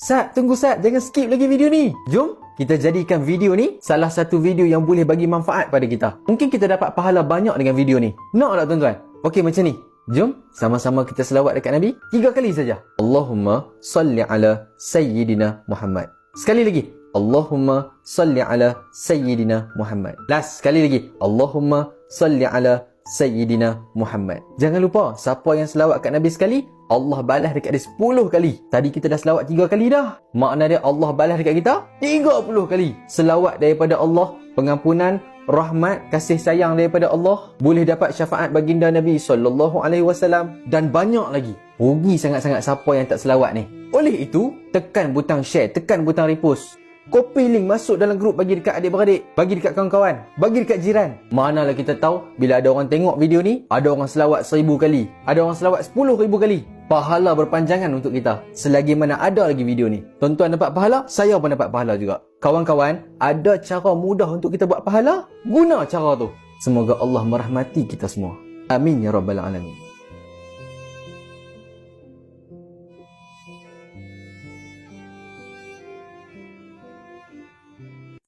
Sat, tunggu Sat, jangan skip lagi video ni. Jom kita jadikan video ni salah satu video yang boleh bagi manfaat pada kita. Mungkin kita dapat pahala banyak dengan video ni. Nak tak tuan-tuan? Okey, macam ni. Jom sama-sama kita selawat dekat Nabi 3 kali saja. Allahumma salli ala Sayyidina Muhammad. Sekali lagi. Allahumma salli ala Sayyidina Muhammad. Last, sekali lagi. Allahumma salli ala Sayyidina Muhammad. Jangan lupa, siapa yang selawat kat Nabi sekali, Allah balas dekat dia 10 kali. Tadi kita dah selawat 3 kali dah. Makna dia Allah balas dekat kita 30 kali. Selawat daripada Allah, pengampunan, rahmat, kasih sayang daripada Allah, boleh dapat syafaat baginda Nabi SAW dan banyak lagi. Rugi sangat-sangat siapa yang tak selawat ni. Oleh itu, tekan butang share, tekan butang repost. Copy link masuk dalam grup, bagi dekat adik-beradik, bagi dekat kawan-kawan, bagi dekat jiran. Manalah kita tahu bila ada orang tengok video ni, ada orang selawat 1000 kali, ada orang selawat 10,000 kali. Pahala berpanjangan untuk kita selagi mana ada lagi video ni. Tuan-tuan dapat pahala, saya pun dapat pahala juga. Kawan-kawan, ada cara mudah untuk kita buat pahala. Guna cara tu. Semoga Allah merahmati kita semua. Amin ya rabbal alamin.